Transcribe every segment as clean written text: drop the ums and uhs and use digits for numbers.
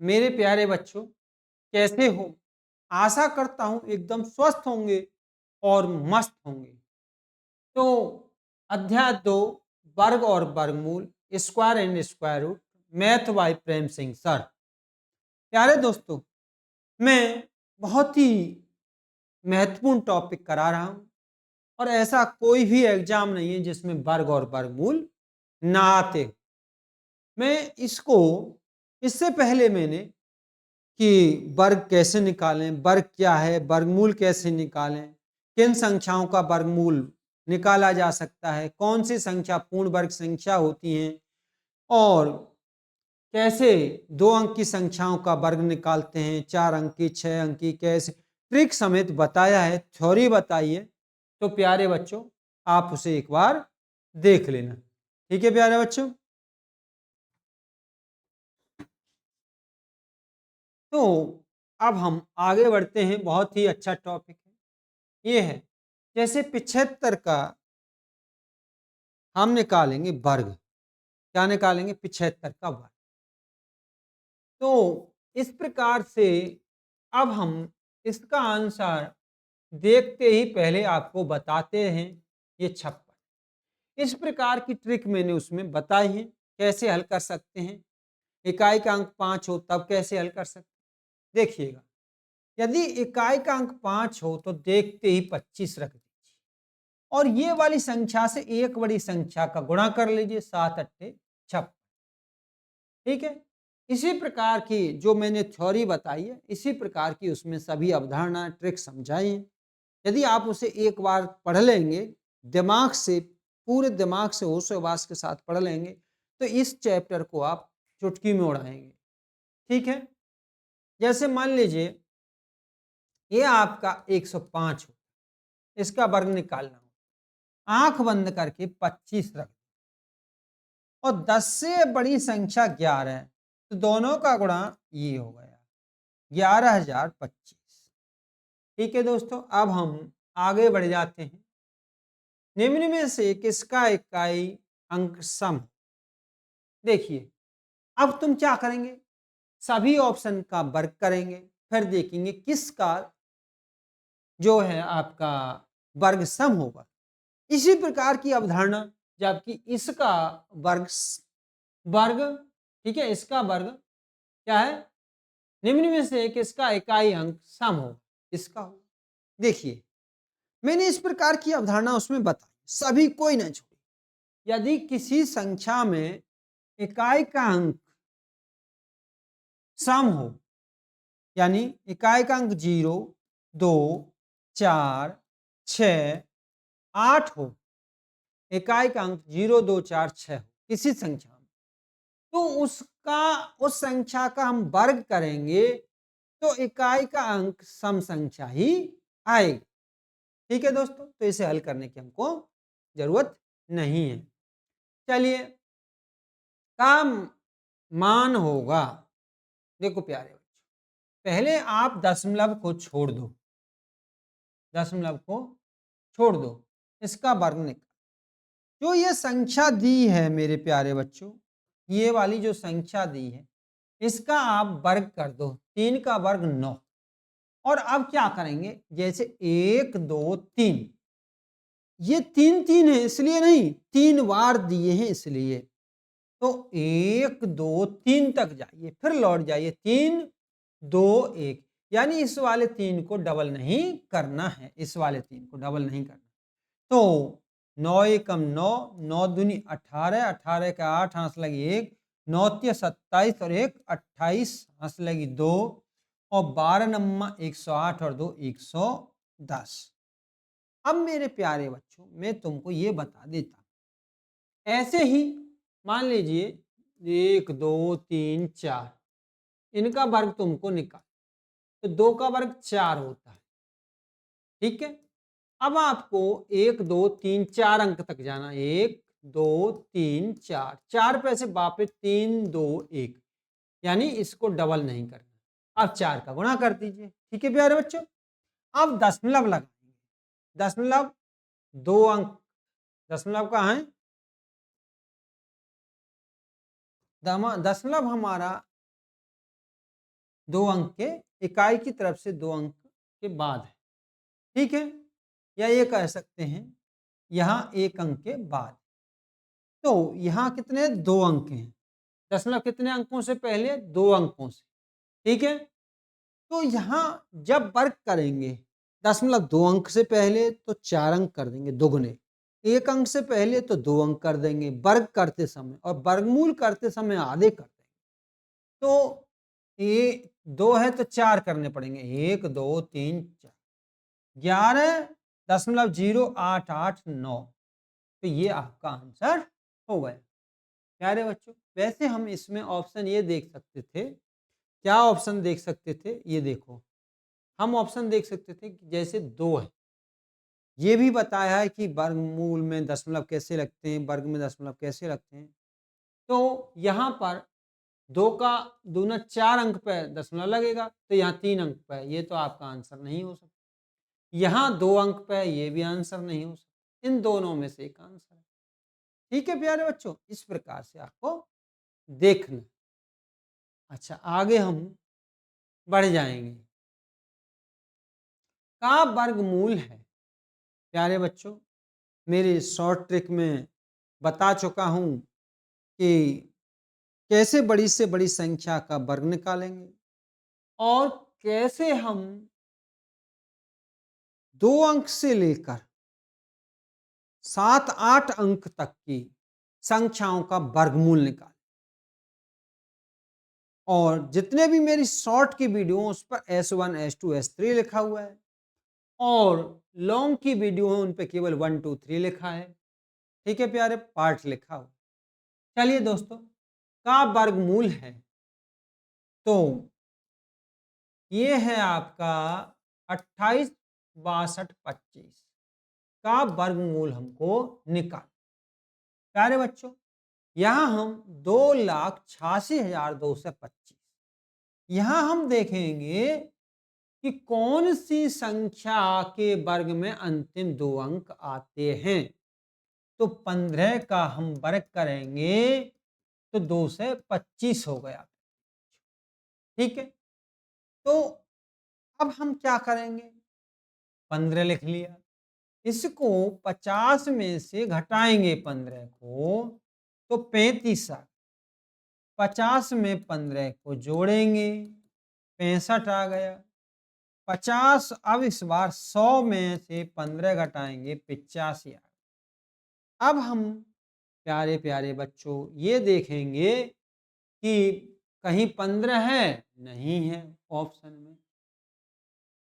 मेरे प्यारे बच्चों, कैसे हो? आशा करता हूँ एकदम स्वस्थ होंगे और मस्त होंगे। तो अध्याय 2 वर्ग और वर्गमूल, square and square root, math by Prem Singh sir. प्यारे दोस्तों, मैं बहुत ही महत्वपूर्ण टॉपिक करा रहा हूँ और ऐसा कोई भी एग्जाम नहीं है जिसमें वर्ग और वर्गमूल ना आते हो। मैं इसको इससे पहले मैंने कि वर्ग कैसे निकालें, वर्ग क्या है, वर्गमूल कैसे निकालें, किन संख्याओं का वर्गमूल निकाला जा सकता है, कौन सी संख्या पूर्ण वर्ग संख्या होती हैं और कैसे 2 अंक की संख्याओं का वर्ग निकालते हैं, 4 अंक की, 6 अंक की, कैसे ट्रिक समेत बताया है, थ्योरी बताई है। तो प्यारे बच्चों, आप उसे एक बार देख लेना। ठीक है प्यारे बच्चों? तो अब हम आगे बढ़ते हैं। बहुत ही अच्छा टॉपिक है। ये है जैसे 75 का हम निकालेंगे वर्ग। क्या निकालेंगे? 75 का वर्ग। तो इस प्रकार से अब हम इसका आंसर देखते ही पहले आपको बताते हैं ये 56। इस प्रकार की ट्रिक मैंने उसमें बताई है, कैसे हल कर सकते हैं। इकाई का अंक 5 हो तब कैसे हल कर सकते हैं। देखिएगा, यदि इकाई का अंक 5 हो तो देखते ही 25 रख दीजिए और ये वाली संख्या से एक बड़ी संख्या का गुणा कर लीजिए, 7 अट्ठे 56। ठीक है। इसी प्रकार की जो मैंने थ्योरी बताई है, इसी प्रकार की उसमें सभी अवधारणा ट्रिक समझाई हैं। यदि आप उसे एक बार पढ़ लेंगे, दिमाग से, पूरे दिमाग से होश हवास के साथ पढ़ लेंगे, तो इस चैप्टर को आप चुटकी में उड़ाएंगे। ठीक है। जैसे मान लीजिए ये आपका 105 हो, इसका वर्ग निकालना हो, आंख बंद करके 25 रख और 10 से बड़ी संख्या 11 है, तो दोनों का गुणा ये हो गया 11,025। ठीक है दोस्तों, अब हम आगे बढ़ जाते हैं। निम्न में से किसका इकाई अंक सम? देखिए, अब तुम क्या करेंगे, सभी ऑप्शन का वर्ग करेंगे, फिर देखेंगे किसका जो है आपका वर्ग सम होगा। इसी प्रकार की अवधारणा, जबकि इसका वर्ग वर्ग, ठीक है, इसका वर्ग क्या है, निम्न में से किसका इकाई अंक सम हो, इसका हो। देखिए, मैंने इस प्रकार की अवधारणा उसमें बताई, सभी कोई ना छोड़ी। यदि किसी संख्या में इकाई का अंक सम हो, यानी इकाई का अंक 0, 2, 4, 6, 8 हो, इकाई का अंक 0, 2, 4, 6 हो किसी संख्या में, तो उसका, उस संख्या का हम वर्ग करेंगे तो इकाई का अंक सम संख्या ही आएगी। ठीक है दोस्तों, तो इसे हल करने की हमको जरूरत नहीं है। चलिए, काम मान होगा। देखो प्यारे बच्चों, पहले आप दशमलव को छोड़ दो, दशमलव को छोड़ दो, इसका वर्ग निकाल। जो ये संख्या दी है मेरे प्यारे बच्चों, ये वाली जो संख्या दी है, इसका आप वर्ग कर दो। 3 का वर्ग 9। और अब क्या करेंगे, जैसे 1, 2, 3, ये 3 3 है इसलिए नहीं, 3 बार दिए हैं इसलिए। तो 1, 2, 3 तक जाइए, फिर लौट जाइए, 3, 2, 1, यानी इस वाले 3 को डबल नहीं करना है, इस वाले 3 को डबल नहीं करना। तो 9 एकम 9, 9 दूनी 18, 18 का 8 हाथ लगी 1, 9 तिया 27 और 1 28 हाथ लगी 2 और 12 नम्मा 108 और 2 110। अब मेरे प्यारे बच्चों, मैं तुमको ये बता देता हूं, ऐसे ही मान लीजिए 1, 2, 3, 4, इनका वर्ग तुमको निकाल, तो 2 का वर्ग 4 होता है। ठीक है। अब आपको 1, 2, 3, 4 अंक तक जाना, 1, 2, 3, 4, 4 पे से वापिस 3, 2, 1, यानी इसको डबल नहीं करना। अब 4 का गुणा कर दीजिए। ठीक है प्यारे बच्चों, अब दशमलव लगाएंगे। दशमलव 2 अंक, दशमलव का है, दशमलव हमारा 2 अंक के इकाई की तरफ से 2 अंक के बाद है, ठीक है? या ये कह सकते हैं यहाँ 1 अंक के बाद। तो यहाँ कितने 2 अंक हैं, दशमलव कितने अंकों से पहले 2 अंकों से, ठीक है? तो यहाँ जब वर्ग करेंगे दशमलव 2 अंक से पहले तो 4 अंक कर देंगे दुगने, 1 अंक से पहले तो 2 अंक कर देंगे वर्ग करते समय, और वर्गमूल करते समय आधे कर देंगे। तो ये 2 है तो 4 करने पड़ेंगे, 1 2 3 4, 11.08889। तो ये आपका आंसर हो गया। प्यारे बच्चों, वैसे हम इसमें ऑप्शन ये देख सकते थे, क्या ऑप्शन देख सकते थे, ये देखो, हम ऑप्शन देख सकते थे कि जैसे 2 है, ये भी बताया है कि वर्गमूल में दशमलव कैसे लगते हैं, वर्ग में दशमलव कैसे लगते हैं। तो यहाँ पर 2 का दूना 4 अंक पे दशमलव लगेगा, तो यहाँ 3 अंक पे, ये तो आपका आंसर नहीं हो सकता। यहाँ 2 अंक पे, ये भी आंसर नहीं हो सकता। इन दोनों में से एक आंसर है। ठीक है प्यारे बच्चों, इस प्रकार से आपको देखना। अच्छा, आगे हम बढ़ जाएंगे। का वर्गमूल है, प्यारे बच्चों, मेरे शॉर्ट ट्रिक में बता चुका हूं कि कैसे बड़ी से बड़ी संख्या का वर्ग निकालेंगे और कैसे हम 2 अंक से लेकर 7-8 अंक तक की संख्याओं का वर्गमूल निकालें। और जितने भी मेरी शॉर्ट की वीडियो उस पर S1 S2 S3 लिखा हुआ है, और लॉन्ग की वीडियो है उन पे केवल 1 2 3 लिखा है। ठीक है प्यारे, पार्ट लिखा हुआ। चलिए दोस्तों, का वर्गमूल है तो ये है आपका 28 62 25 का वर्गमूल हमको निकाल। प्यारे बच्चों, यहां हम 2,86,225, यहां हम देखेंगे कि कौन सी संख्या के वर्ग में अंतिम 2 अंक आते हैं। तो 15 का हम वर्ग करेंगे तो 2 से 25 हो गया। ठीक है, तो अब हम क्या करेंगे, 15 लिख लिया, इसको 50 में से घटाएंगे 15 को तो 35 आ, 50 में 15 को जोड़ेंगे 65 आ गया। 50, अब इस बार 100 में से 15 घटाएंगे 85 आ गया। अब हम प्यारे प्यारे बच्चों ये देखेंगे कि कहीं 15 है, नहीं है ऑप्शन में,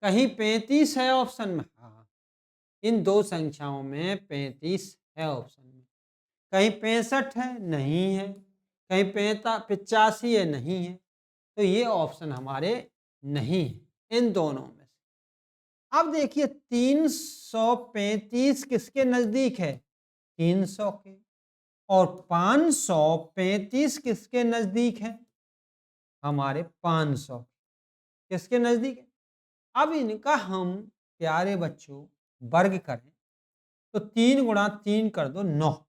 कहीं 35 है ऑप्शन में, हाँ, इन दो संख्याओं में 35 है ऑप्शन में, कहीं 65 है, नहीं है, कहीं 85 है, नहीं है। तो ये ऑप्शन हमारे नहीं है इन दोनों में से। अब देखिए 335 किसके नजदीक है, 300 के, और 535 किसके नजदीक है, हमारे 500 किसके नजदीक है। अब इनका हम प्यारे बच्चों वर्ग करें तो 3 गुणा 3 कर दो 9,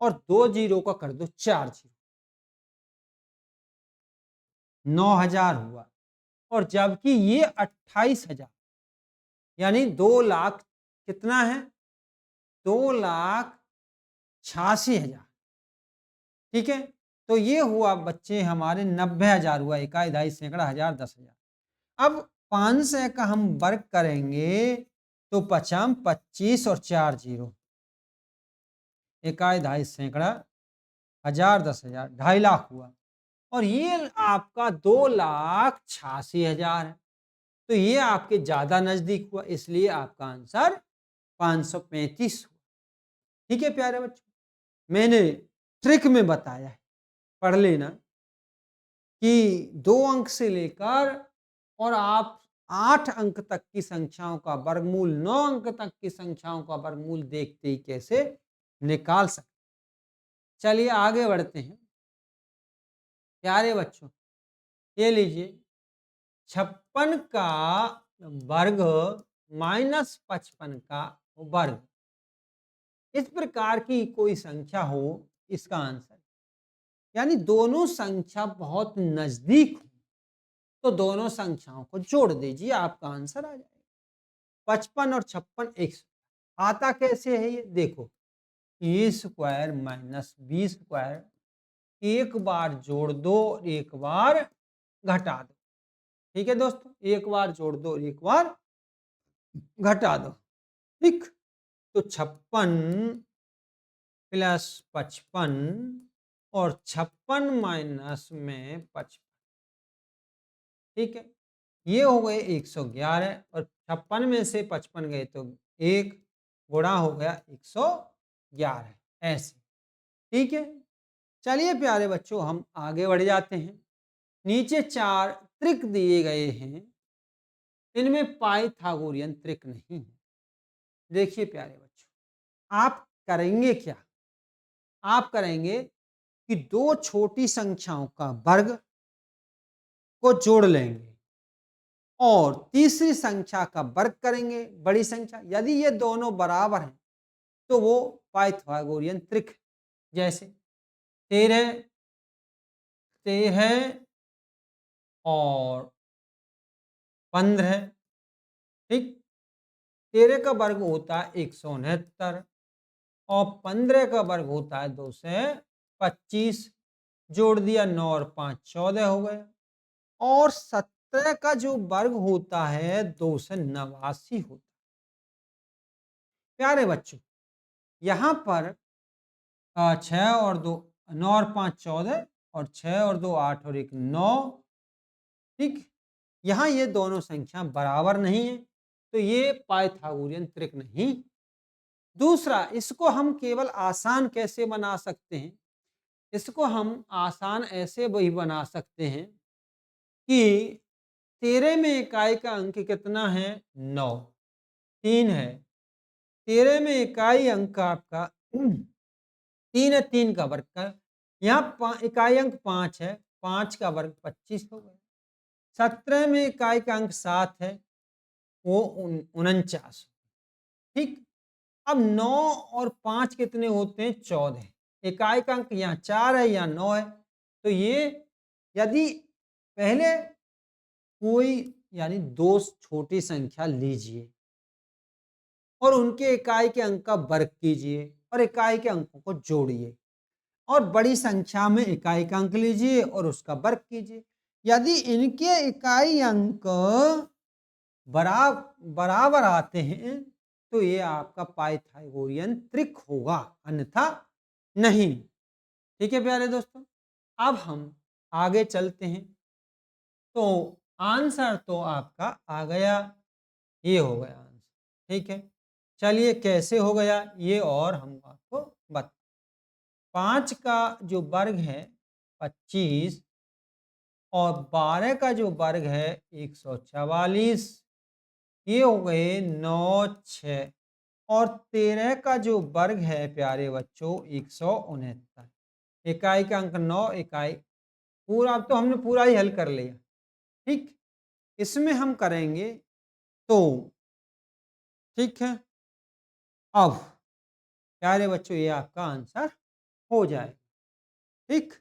और 2 जीरो का कर दो 4 जीरो, 9,000 हुआ। और जबकि ये 28,000, यानी 2 लाख कितना है, 2,86,000। ठीक है, तो ये हुआ बच्चे हमारे 90,000 हुआ, इकाई दहाई सैकड़ा हजार 10,000। अब 500 का हम वर्ग करेंगे तो 50 25 और 4 जीरो, इकाई दहाई सैकड़ा हजार 10,000, 2.5 लाख हुआ। और ये आपका 2,86,000 है, तो ये आपके ज्यादा नजदीक हुआ, इसलिए आपका आंसर 535 हुआ। ठीक है प्यारे बच्चों, मैंने ट्रिक में बताया है, पढ़ लेना कि 2 अंक से लेकर और आप 8 अंक तक की संख्याओं का वर्गमूल, 9 अंक तक की संख्याओं का वर्गमूल देखते ही कैसे निकाल सकते। चलिए आगे बढ़ते हैं प्यारे बच्चों, ये लीजिए 56 का वर्ग माइनस 55 का वर्ग, इस प्रकार की कोई संख्या हो, इसका आंसर, यानी दोनों संख्या बहुत नजदीक हो तो दोनों संख्याओं को जोड़ दीजिए, आपका आंसर आ जाएगा। 55 और 56 आता कैसे है ये देखो, ए स्क्वायर माइनस बी स्क्वायर, एक बार जोड़ दो और एक बार घटा दो। ठीक है दोस्तों, एक बार जोड़ दो और एक बार घटा दो। ठीक, तो 56 प्लस 55 और 56 माइनस में 55। ठीक है, ये हो गए 111 और 56 में से 55 गए तो 1 गुणा हो गया 111, ऐसे। ठीक है, चलिए प्यारे बच्चों हम आगे बढ़ जाते हैं। नीचे 4 त्रिक दिए गए हैं, इनमें पाइथागोरियन त्रिक नहीं है। देखिए प्यारे बच्चों, आप करेंगे क्या, आप करेंगे कि दो छोटी संख्याओं का वर्ग को जोड़ लेंगे और तीसरी संख्या का वर्ग करेंगे, बड़ी संख्या। यदि ये दोनों बराबर हैं तो वो पाइथागोरियन त्रिक है। जैसे 13 और 15। ठीक, 13 का वर्ग होता है 169 और 15 का वर्ग होता है 225। जोड़ दिया, 9 और 5 14 हो गए। और 17 का जो वर्ग होता है 289 होता है। प्यारे बच्चों, यहाँ पर 6 और 2 9 और 5 14 और 6 और 2 8 और 1 9। ठीक, यहाँ ये दोनों संख्या बराबर नहीं है तो ये पाइथागोरियन त्रिक नहीं। दूसरा, इसको हम केवल आसान कैसे बना सकते हैं, इसको हम आसान ऐसे वही बना सकते हैं कि 13 में इकाई का अंक कितना है 9, 3 है। 13 में इकाई अंक आपका 3 है, 3 का वर्ग का, यहाँ इकाई अंक 5 है, 5 का वर्ग 25 हो गया। 17 में इकाई का अंक 7 है, वो 49। ठीक, अब 9 और 5 कितने होते हैं 14। इकाई का अंक यहाँ 4 है, यहाँ 9 है। तो ये यदि पहले कोई यानी दो छोटी संख्या लीजिए और उनके इकाई के अंक का वर्ग कीजिए और इकाई के अंकों को जोड़िए और बड़ी संख्या में इकाई का अंक लीजिए और उसका वर्ग कीजिए। यदि इनके इकाई अंक बराबर आते हैं तो ये आपका पाइथागोरियन त्रिक होगा, अन्यथा नहीं। ठीक है प्यारे दोस्तों, अब हम आगे चलते हैं। तो आंसर तो आपका आ गया, ये हो गया आंसर। ठीक है, चलिए कैसे हो गया ये और हम आपको बता। 5 का जो वर्ग है 25 और 12 का जो वर्ग है 144, ये हो गए 9 6 और 13 का जो वर्ग है प्यारे बच्चों 169। इकाई का अंक 9, इकाई पूरा, अब तो हमने पूरा ही हल कर लिया। ठीक, इसमें हम करेंगे तो ठीक है, अब प्यारे बच्चों ये आपका आंसर हो जाए। ठीक,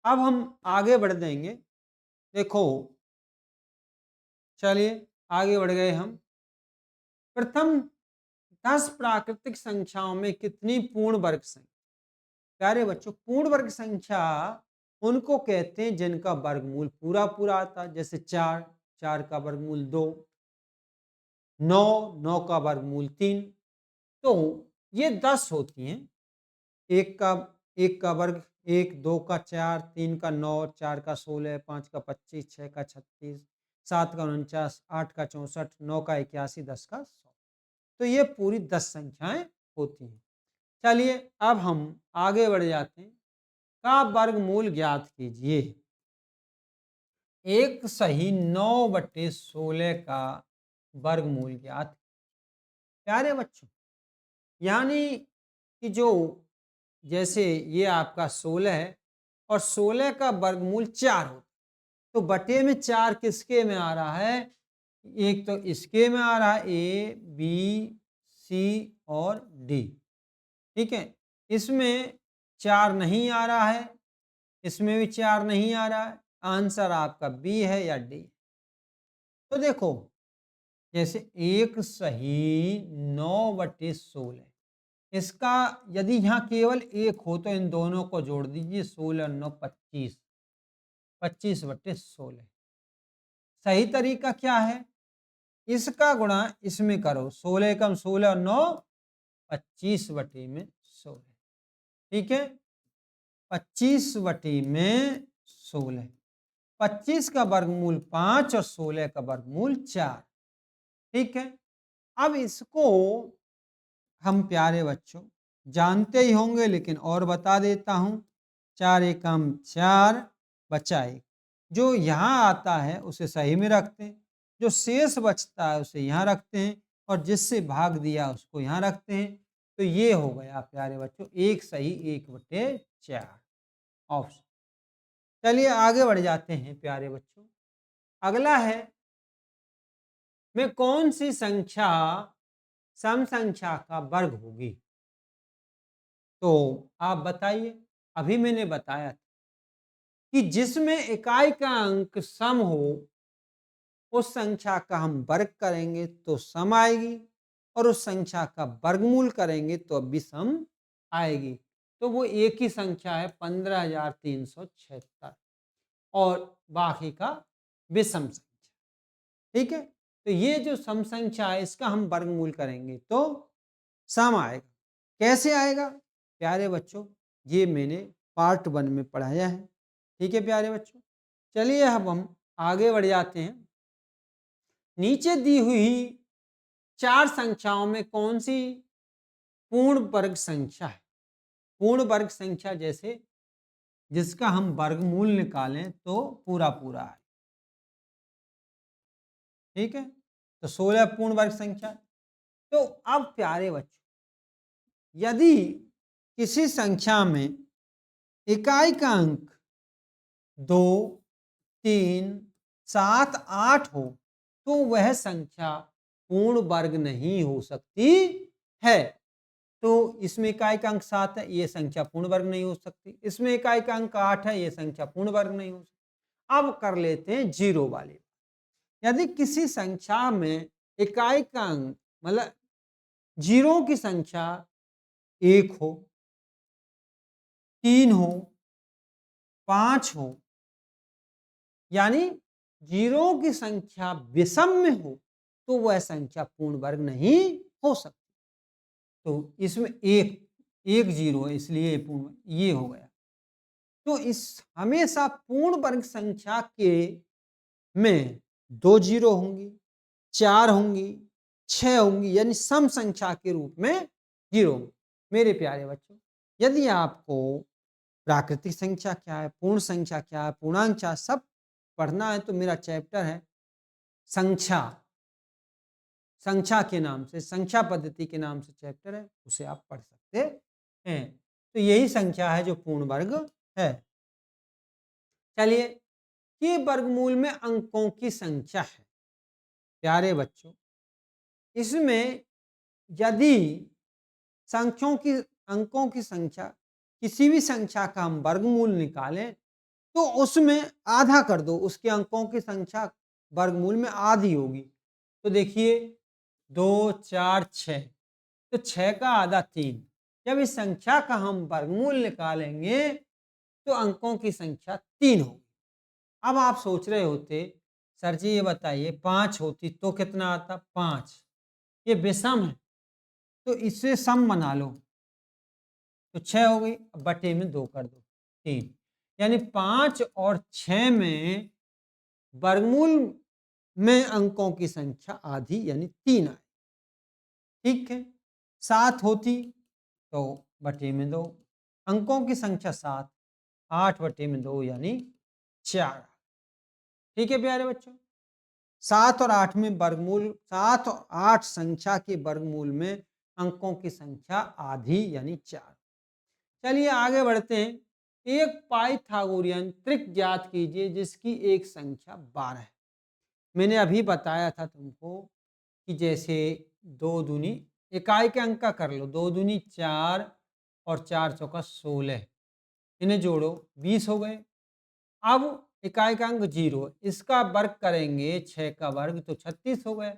अब हम आगे बढ़ देंगे। देखो, चलिए आगे बढ़ गए हम। प्रथम 10 प्राकृतिक संख्याओं में कितनी पूर्ण वर्ग संख्या। प्यारे बच्चों, पूर्ण वर्ग संख्या उनको कहते हैं जिनका वर्गमूल पूरा पूरा आता है। जैसे 4, 4 का वर्गमूल 2, 9, 9 का वर्गमूल 3। तो ये 10 होती हैं। एक का वर्ग 1, 2 का 4, 3 का 9, 4 का 16, 5 का 25, 6 का 36, 7 का 49, 8 का 64, 9 का 81, 10 का 100। तो ये पूरी 10 संख्याएं होती हैं। चलिए अब हम आगे बढ़ जाते हैं। का वर्गमूल ज्ञात कीजिए। एक सही 9/16 का वर्गमूल ज्ञात। प्यारे बच्चों, यानी कि जो जैसे ये आपका 16 है और 16 का वर्गमूल 4 होता, तो बटे में 4 किसके में आ रहा है, एक तो इसके में आ रहा है ए बी सी और डी। ठीक है, इसमें 4 नहीं आ रहा है, इसमें भी 4 नहीं आ रहा है। आंसर आपका बी है या डी। तो देखो, जैसे 1 सही 9/16, इसका यदि यहाँ केवल 1 हो तो इन दोनों को जोड़ दीजिए, 16 9 25, 25/16। सही तरीका क्या है? इसका गुणा इसमें करो, 16 एकम 16 और 9 25/16। ठीक है, 25/16। 25 का वर्गमूल 5 और 16 का वर्गमूल 4। ठीक है, अब इसको हम प्यारे बच्चों जानते ही होंगे, लेकिन और बता देता हूं। 4 एकम 4 बचा 1, जो यहाँ आता है उसे सही में रखते हैं, जो शेष बचता है उसे यहाँ रखते हैं, और जिससे भाग दिया उसको यहाँ रखते हैं। तो ये हो गया प्यारे बच्चों 1 सही 1/4 ऑप्शन। चलिए आगे बढ़ जाते हैं प्यारे बच्चों। अगला है, में कौन सी संख्या सम संख्या का वर्ग होगी? तो आप बताइए। अभी मैंने बताया था कि जिसमें इकाई का अंक सम हो उस संख्या का हम वर्ग करेंगे तो सम आएगी, और उस संख्या का वर्गमूल करेंगे तो विषम आएगी। तो वो एक ही संख्या है 15,376, और बाकी का विषम संख्या। ठीक है, तो ये जो सम संख्या है इसका हम वर्गमूल करेंगे तो सम आएगा। कैसे आएगा प्यारे बच्चों? ये मैंने पार्ट 1 में पढ़ाया है। ठीक है प्यारे बच्चों, चलिए अब हम आगे बढ़ जाते हैं। नीचे दी हुई 4 संख्याओं में कौन सी पूर्ण वर्ग संख्या है? पूर्ण वर्ग संख्या जैसे जिसका हम वर्गमूल निकालें तो पूरा पूरा है। ठीक है, तो 16 पूर्ण वर्ग संख्या। तो अब प्यारे बच्चों, यदि किसी संख्या में इकाई का अंक 2 3 7 8 हो तो वह संख्या पूर्ण वर्ग नहीं हो सकती है। तो इसमें इकाई का अंक 7 है, ये संख्या पूर्ण वर्ग नहीं हो सकती। इसमें इकाई का अंक 8 है, ये संख्या पूर्ण वर्ग नहीं हो सकती। अब कर लेते हैं जीरो वाले। यदि किसी संख्या में इकाई का अंक मतलब जीरो की संख्या 1 हो, 3 हो, 5 हो, यानी जीरो की संख्या विषम में हो तो वह संख्या पूर्ण वर्ग नहीं हो सकती। तो इसमें एक जीरो है, इसलिए पूर्ण ये हो गया। तो इस हमेशा पूर्ण वर्ग संख्या के में 2 जीरो होंगी, 4 होंगी, 6 होंगी, यानी सम संख्या के रूप में जीरो होंगी। मेरे प्यारे बच्चों, यदि आपको प्राकृतिक संख्या क्या है, पूर्ण संख्या क्या है, पूर्णांक क्या, सब पढ़ना है तो मेरा चैप्टर है संख्या, संख्या के नाम से, संख्या पद्धति के नाम से चैप्टर है, उसे आप पढ़ सकते हैं। तो यही संख्या है जो पूर्ण वर्ग है। चलिए, के वर्गमूल में अंकों की संख्या है। प्यारे बच्चों, इसमें यदि अंकों की संख्या किसी भी संख्या का हम वर्गमूल निकालें तो उसमें आधा कर दो, उसके अंकों की संख्या वर्गमूल में आधी होगी। तो देखिए 2 4 6, तो 6 का आधा 3। जब इस संख्या का हम वर्गमूल निकालेंगे तो अंकों की संख्या 3 होगी। अब आप सोच रहे होते सर जी ये बताइए 5 होती तो कितना आता? 5। ये विषम है तो इससे सम बना लो, तो 6 हो गई, अब बटे में 2 कर दो, 3। यानी 5 और 6 में वर्गमूल में अंकों की संख्या आधी यानी 3 आए। ठीक है, 7 होती तो बटे में 2, अंकों की संख्या 7, 8 बटे में 2 यानी 4। ठीक है प्यारे बच्चों, 7 और 8 में वर्गमूल, 7 और 8 संख्या के वर्गमूल में अंकों की संख्या आधी यानी 4। चलिए आगे बढ़ते हैं। एक पाइथागोरियन त्रिक ज्ञात कीजिए जिसकी एक संख्या 12 है। मैंने अभी बताया था तुमको कि जैसे 2 दूनी इकाई के अंक का कर लो, 2 दूनी 4 और 4 चौका 16, इन्हें जोड़ो 20 हो गए। अब इकाइकांक 0, इसका वर्ग करेंगे 6 का वर्ग तो 36 हो गया।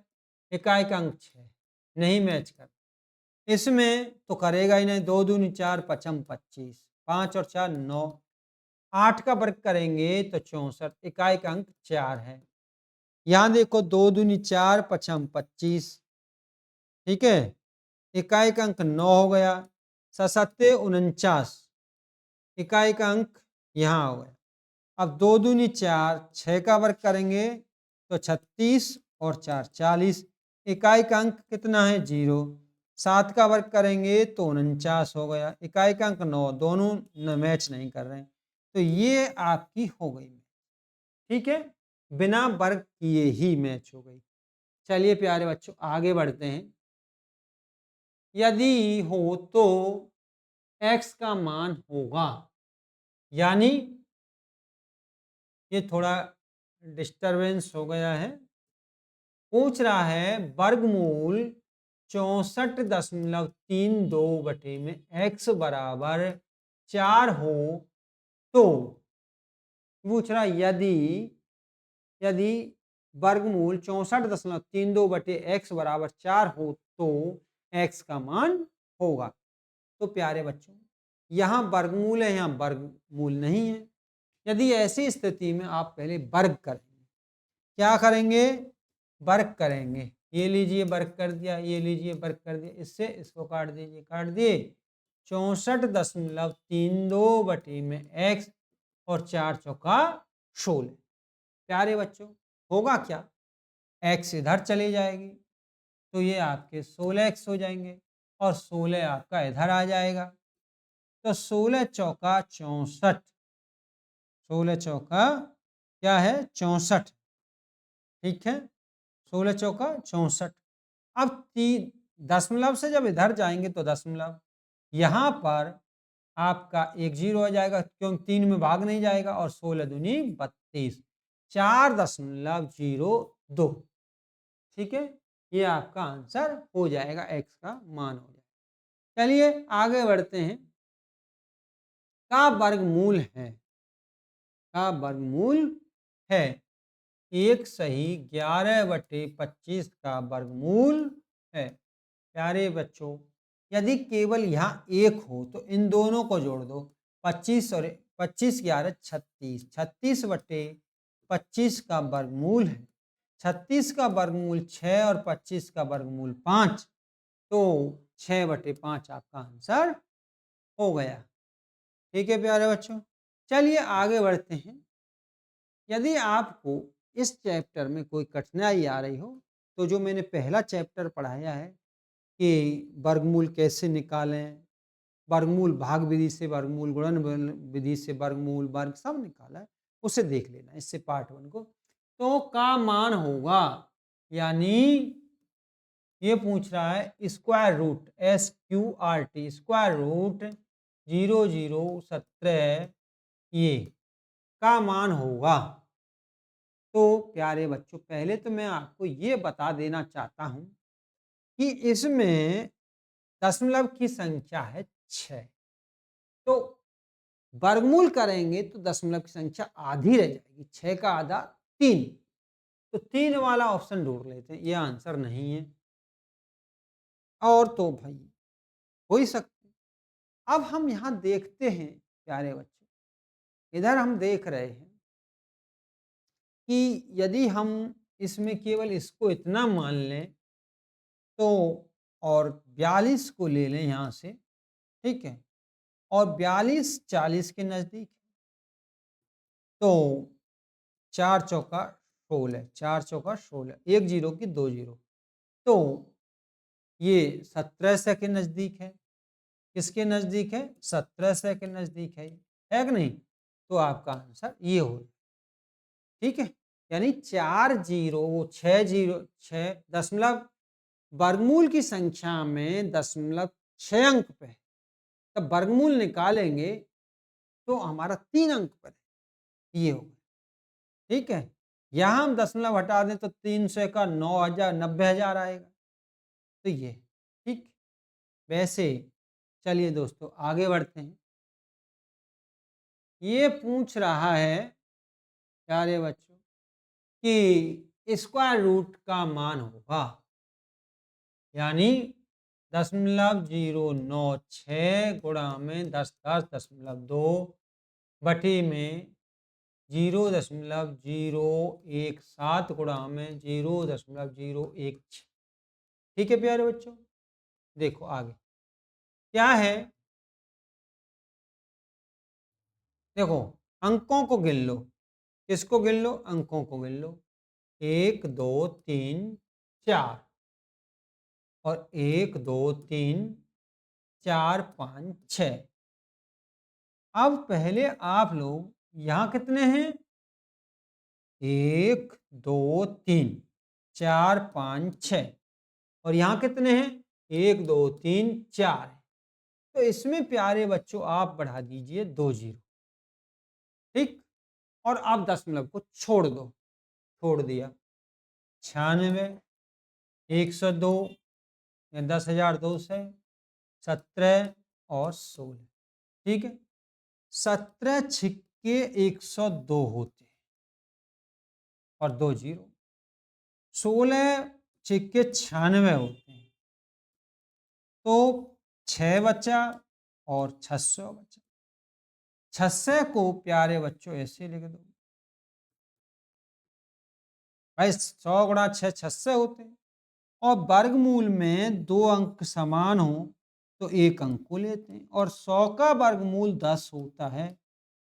इकाइकांक 6 नहीं मैच कर, इसमें तो करेगा ही नहीं। 2 दूनी 4 पचम 25, 5 और 4 9, 8 का वर्ग करेंगे तो 64, इकाइकांक 4 है। यहाँ देखो 2 दूनी 4 पचम 25, ठीक है, इकाइकांक 9 हो गया। ससत्ते 49, इकाइकांक यहाँ हो गया। अब 2 दूनी 4, 6 का वर्ग करेंगे तो 36 और 4 40, इकाइकांक कितना है 0। 7 का वर्ग करेंगे तो 49 हो गया, इकाइकांक 9, दोनों मैच नहीं कर रहे हैं, तो ये आपकी हो गई, ठीक है, बिना वर्ग किए ही मैच हो गई। चलिए प्यारे बच्चों आगे बढ़ते हैं। यदि हो तो x का मान होगा, यानी ये थोड़ा डिस्टरबेंस हो गया है। पूछ रहा है वर्गमूल 64.32 बटे में x बराबर 4 हो तो, पूछ रहा यदि यदि वर्गमूल 64.32 बटे x बराबर 4 हो तो x का मान होगा। तो प्यारे बच्चों यहाँ वर्गमूल है, यहाँ वर्गमूल नहीं है। यदि ऐसी स्थिति में आप पहले वर्ग करेंगे, क्या करेंगे, वर्ग करेंगे। ये लीजिए वर्ग कर दिया, ये लीजिए वर्ग कर दिया, इससे इसको काट दीजिए, काट दिए। 64.32 बटे में x और 4 चौका 16। प्यारे बच्चों होगा क्या, x इधर चली जाएगी तो ये आपके 16x हो जाएंगे और 16 आपका इधर आ जाएगा, तो 16 चौका 64, 16 चौका क्या है 64, ठीक है, 16 चौका 64। अब दशमलव से जब इधर जाएंगे तो दशमलव, यहाँ पर आपका एक 0 आ जाएगा क्योंकि 3 में भाग नहीं जाएगा, और 16 दूनी 32, 4.02, ठीक है, ये आपका आंसर हो जाएगा, x का मान हो जाएगा। चलिए आगे बढ़ते हैं। का वर्गमूल है, का वर्गमूल है, एक सही 11/25 का वर्गमूल है। प्यारे बच्चों यदि केवल यहाँ एक हो तो इन दोनों को जोड़ दो, 25 और 25 11 36, 36/25 का वर्गमूल है। 36 का वर्गमूल 6 और 25 का वर्गमूल 5, तो 6/5 आपका आंसर हो गया। ठीक है प्यारे बच्चों, चलिए आगे बढ़ते हैं। यदि आपको इस चैप्टर में कोई कठिनाई आ रही हो तो जो मैंने पहला चैप्टर पढ़ाया है कि वर्गमूल कैसे निकालें, वर्गमूल भाग विधि से, वर्गमूल गुणन विधि से, वर्गमूल वर्ग सब निकाला है, उसे देख लेना इससे पार्ट 1 को। तो का मान होगा, यानी ये पूछ रहा है square root SQRT, square root 0017 ये का मान होगा। तो प्यारे बच्चों पहले तो मैं आपको ये बता देना चाहता हूं कि इसमें दशमलव की संख्या है 6, तो वर्गमूल करेंगे तो दशमलव की संख्या आधी रह जाएगी, 6 का आधा 3, तो 3 वाला ऑप्शन ढूंढ लेते हैं, ये आंसर नहीं है। और तो भाई हो ही सकते। अब हम यहाँ देखते हैं प्यारे बच्चों, इधर हम देख रहे हैं कि यदि हम इसमें केवल इसको इतना मान लें तो, और 42 को ले लें यहाँ से, ठीक है, और 42 40 के नज़दीक, तो 4 चौका 16, 4 चौका 16, एक 0 की 2 0, तो ये 1700 के नज़दीक है। किसके नज़दीक है, 1700 के नज़दीक है कि नहीं, तो आपका आंसर ये हो, ठीक है, यानी 4 0 6 0 6 दशमलव वर्गमूल की संख्या में दशमलव 6 अंक पे है, तब वर्गमूल निकालेंगे तो हमारा 3 अंक पर है, ये होगा, ठीक है। यहाँ हम दशमलव हटा दें तो 300 का 9000 90,000 आएगा, तो ये ठीक। वैसे चलिए दोस्तों आगे बढ़ते हैं। ये पूछ रहा है प्यारे बच्चों कि स्क्वायर रूट का मान होगा, यानी 0.096 गुणा में 10 बटी में 0.017 गुणा में 0.016। ठीक है प्यारे बच्चों, देखो आगे क्या है। देखो अंकों को गिन लो। किसको गिन लो? अंकों को गिन लो। 1 2 3 4 और 1 2 3 4 5 6। अब पहले आप लोग यहां कितने हैं? 1 2 3 4 5 6 और यहां कितने हैं? 1 2 3 4। तो इसमें प्यारे बच्चों आप बढ़ा दीजिए 2 जीरो। ठीक, और आप दशमलव को छोड़ दो। छोड़ दिया। 96, 102 या 10,200, 17 और 16। ठीक है, 17 छिक्के 102 होते हैं और 2 जीरो। 16 छिक्के 96 होते हैं, तो 6 बचा और 600 बचा। 600 को प्यारे बच्चों ऐसे लिख दो भाई, 100 गुणा 6 600 होते हैं, और वर्गमूल में 2 अंक समान हो तो 1 अंक को लेते हैं, और 100 का वर्गमूल 10 होता है,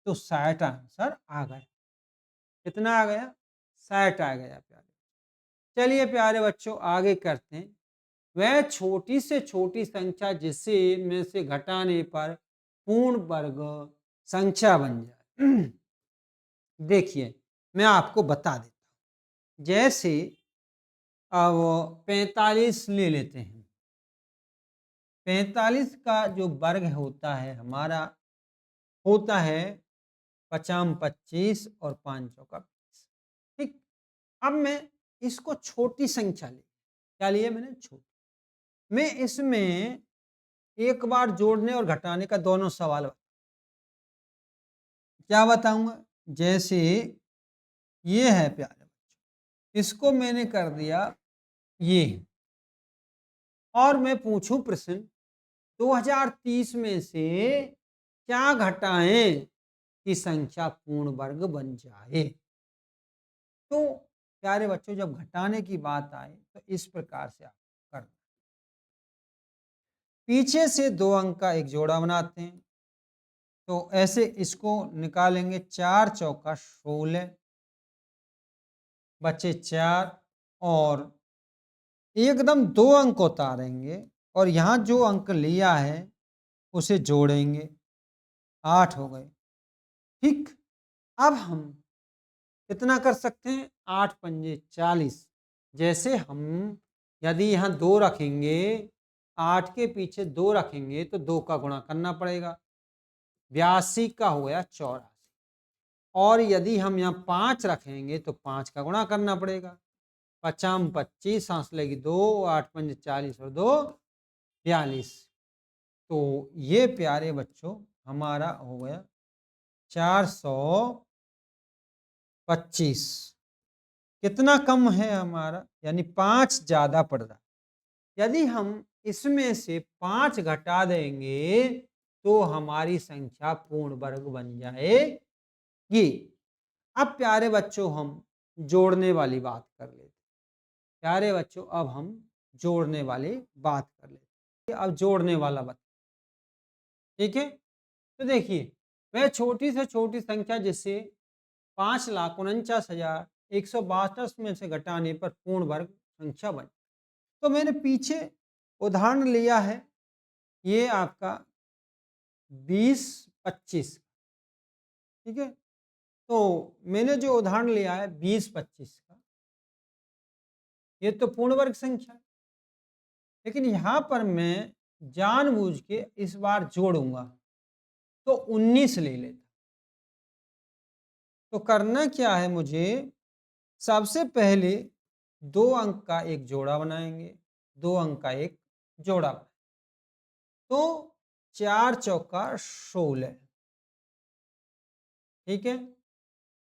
तो 60 आंसर आ गया। कितना आ गया? 60 आ गया प्यारे। चलिए प्यारे बच्चों आगे करते हैं। वह छोटी से छोटी संख्या जिसे में से घटाने पर पूर्ण वर्ग संख्या बन जाए। देखिए मैं आपको बता देता हूं। जैसे अब 45 ले लेते हैं। 45 का जो वर्ग होता है हमारा, होता है 5 25 और 5 चौका 20। ठीक, अब मैं इसको छोटी संख्या ले, क्या लिए मैंने? छोटी। मैं इसमें एक बार जोड़ने और घटाने का दोनों सवाल क्या बताऊंगा। जैसे ये है प्यारे बच्चों, इसको मैंने कर दिया ये, और मैं पूछूं प्रश्न 2030 में से क्या घटाएं कि संख्या पूर्ण वर्ग बन जाए। तो प्यारे बच्चों जब घटाने की बात आए तो इस प्रकार से आप करना। पीछे से 2 अंक का एक जोड़ा बनाते हैं, तो ऐसे इसको निकालेंगे। 4 चौका 16 बचे 4, और एकदम 2 अंक उतारेंगे और यहाँ जो अंक लिया है उसे जोड़ेंगे, 8 हो गए। ठीक, अब हम कितना कर सकते हैं? 8 पंजे 40। जैसे हम यदि यहाँ 2 रखेंगे, 8 के पीछे 2 रखेंगे तो 2 का गुणा करना पड़ेगा, 82 का हो गया 84। और यदि हम यहाँ 5 रखेंगे तो 5 का गुणा करना पड़ेगा, 5 25 सांस लेगी 2, 8 पंजे 40 और 2 42। तो ये प्यारे बच्चों हमारा हो गया 425। कितना कम है हमारा? यानी 5 ज्यादा पड़ रहा। यदि हम इसमें से 5 घटा देंगे तो हमारी संख्या पूर्ण वर्ग बन जाएगी। अब प्यारे बच्चों हम जोड़ने वाली बात कर लेते हैं। प्यारे बच्चों अब हम जोड़ने वाली बात कर लेते हैं। अब जोड़ने वाला बता, ठीक है। तो देखिए वह छोटी से छोटी संख्या जिससे 5,49,162 में से घटाने पर पूर्ण वर्ग संख्या बने। तो मैंने पीछे उदाहरण लिया है, ये आपका 20-25। ठीक है, तो मैंने जो उदाहरण लिया है 20-25 का, ये तो पूर्ण वर्ग संख्या है। लेकिन यहां पर मैं जानबूझ के इस बार जोड़ूंगा, तो 19 ले लेता। तो करना क्या है मुझे? सबसे पहले 2 अंक का एक जोड़ा बनाएंगे, 2 अंक का एक जोड़ा बनाएंगे। तो 4 चौका 16। ठीक है,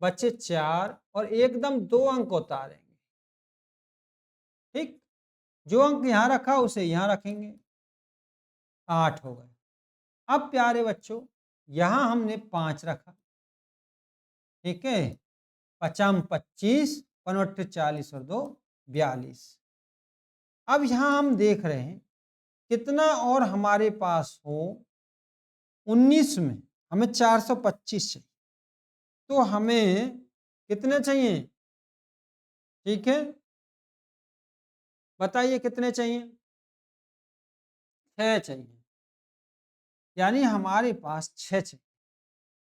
बचे 4 और एकदम 2 अंक उतारेंगे। ठीक, जो अंक यहाँ रखा उसे यहाँ रखेंगे, 8 हो गए। अब प्यारे बच्चों यहाँ हमने 5 रखा, ठीक है, 5 25, 5 40 और 2 42। अब यहाँ हम देख रहे हैं कितना और हमारे पास हो, 19 में हमें 425 चाहिए, तो हमें कितने चाहिए, ठीक है, बताइए कितने चाहिए, 6 चाहिए, यानी हमारे पास 6 चाहिए।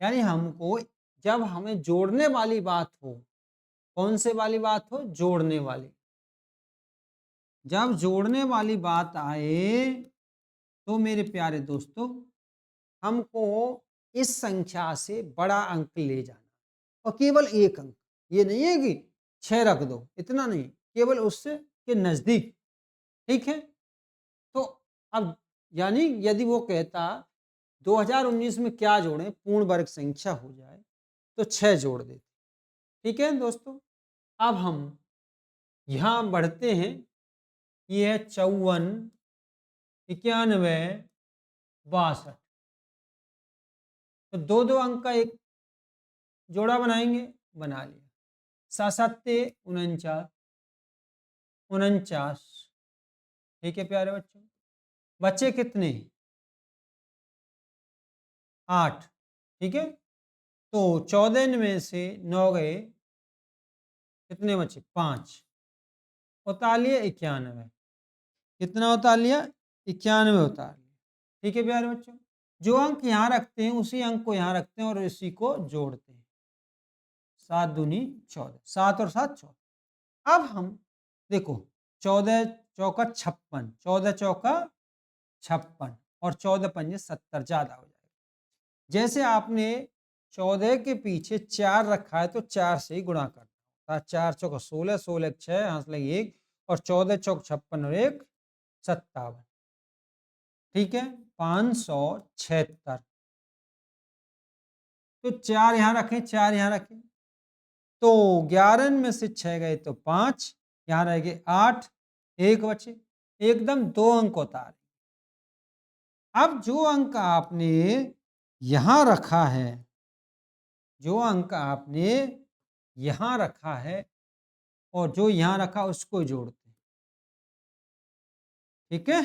यानी हमको जब हमें जोड़ने वाली बात हो, कौन से वाली बात हो, जोड़ने वाली, जब जोड़ने वाली बात आए तो मेरे प्यारे दोस्तों हमको इस संख्या से बड़ा अंक ले जाना और केवल एक अंक, ये नहीं है कि 6 रख दो, इतना नहीं, केवल उससे के नजदीक, ठीक है। तो अब यानी यदि वो कहता 2019 में क्या जोड़ें पूर्ण वर्ग संख्या हो जाए, तो 6 जोड़ देते, ठीक है दोस्तों। अब हम यहाँ बढ़ते हैं, ये है 54, 91, 62, तो दो दो अंक का एक जोड़ा बनाएंगे, बना लिया, 7 7 49, 49, ठीक है प्यारे बच्चों, बच्चे कितने, 8, ठीक है, तो 14 में से 9 गए, कितने बचे, 5, उतार लिए 91, कितना उतार लिया, 91 उतार लिया, ठीक है प्यारे बच्चों। जो अंक यहाँ रखते हैं उसी अंक को यहाँ रखते हैं और इसी को जोड़ते हैं, 7 दूनी 14, 7 और 7 14। अब हम देखो 14 चौका 56, 14 चौका 56 और 14 पंजे 70, ज्यादा हो जाएगा। जैसे आपने 14 के पीछे 4 रखा है तो 4 से ही गुणा करना, 4 चौका 16, 16 6 हंस लगे 1 और 14 चौक 56 और 1 57, ठीक है, 576। तो 4 यहाँ रखें, 4 यहाँ रखें, तो 11 में से 6 गए तो 5, यहाँ रह गए 8, 1 बचे, एकदम 2 अंक उतारे। अब जो अंक आपने यहाँ रखा है, जो अंक आपने यहाँ रखा है और जो यहाँ रखा उसको जोड़ते हैं, ठीक है।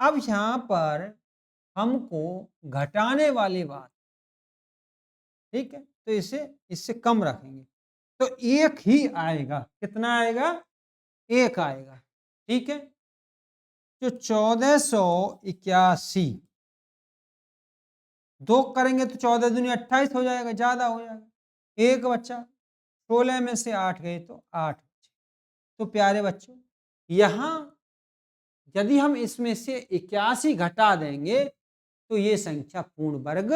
अब यहाँ पर हमको घटाने वाली बात, ठीक है, तो इसे इससे कम रखेंगे, तो 1 ही आएगा, कितना आएगा, 1 आएगा, ठीक है। जो 1481, 2 करेंगे तो 14 दूनी 28 हो जाएगा, ज्यादा हो जाएगा, 1 बच्चा, 16 में से 8 गए तो 8 बचे। तो प्यारे बच्चों यहाँ यदि हम इसमें से 81 घटा देंगे तो ये संख्या पूर्ण वर्ग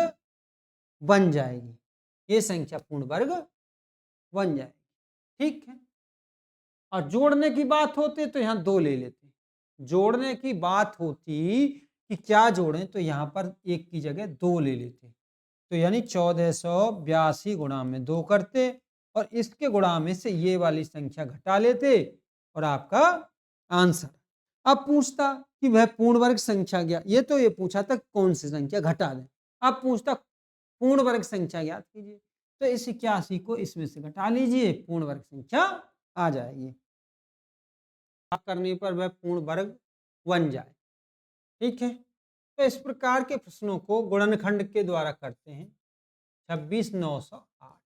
बन जाएगी, ये संख्या पूर्ण वर्ग बन जाएगी, ठीक है। और जोड़ने की बात होती तो यहाँ 2 ले लेते, जोड़ने की बात होती कि क्या जोड़ें तो यहाँ पर 1 की जगह 2 ले लेते, तो यानी 1482 गुणा में 2 करते और इसके गुणा में से ये वाली संख्या घटा लेते और आपका आंसर। अब पूछता कि वह पूर्ण वर्ग संख्या क्या, ये तो ये पूछा था कौन सी संख्या घटा दें, अब पूछता पूर्ण वर्ग संख्या ज्ञात कीजिए, तो इस 81 को इसमें से घटा लीजिए, पूर्ण वर्ग संख्या आ जाएगी, करने पर वह पूर्ण वर्ग बन जाए, ठीक है। तो इस प्रकार के प्रश्नों को गुणनखंड के द्वारा करते हैं। 26,908,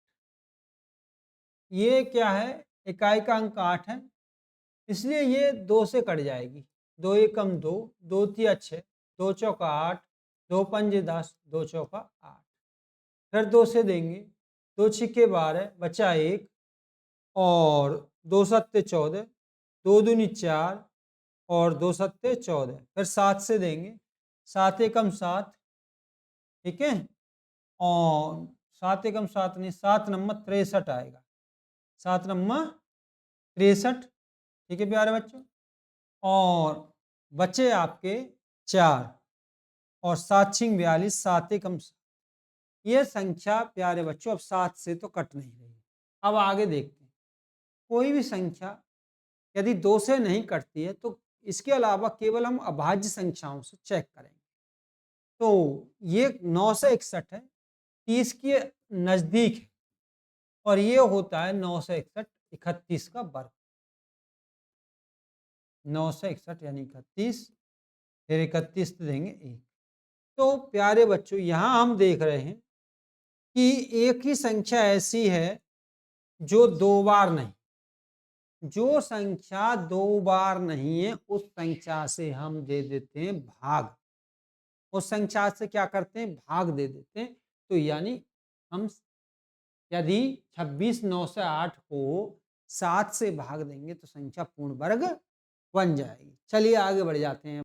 ये क्या है, इकाई का अंक 8 है, इसलिए ये 2 से कट जाएगी, 2 एकम 2, 2 तिया 6, 2 चौका 8, 2 पंजे 10, 2 चौका 8, फिर 2 से देंगे, 2 छिक्के 12, बचा 1 और 2 सत्ते 14, 2 दूनी 4 और 2 सत्ते 14, फिर 7 से देंगे, 7 एकम 7, ठीक है, और 7 एकम 7 नहीं, 7 नंबर 63 आएगा, 7 नंबर 63, ठीक है प्यारे बच्चों। और बचे आपके 4 और 7 छिंग 42, 7 एकम ये संख्या प्यारे बच्चों अब 7 से तो कट नहीं रही। अब आगे देखते हैं। कोई भी संख्या यदि 2 से नहीं कटती है तो इसके अलावा केवल हम अभाज्य संख्याओं से चेक करेंगे। तो ये 9 से 61 है, 30 के नज़दीक है और ये होता है 9 से 61 31 का वर्ग। 9 से 61 यानी 31, फिर 31 देंगे 1। तो प्यारे बच्चों यहाँ हम देख रहे हैं कि एक ही संख्या ऐसी है जो 2 बार नहीं, जो संख्या 2 बार नहीं है उस संख्या से हम दे देते हैं भाग। उस संख्या से क्या करते हैं? भाग दे देते हैं। तो यानी हम यदि 26 9 से 8 को 7 से भाग देंगे तो संख्या पूर्ण वर्ग बन जाएगी। चलिए आगे बढ़ जाते हैं।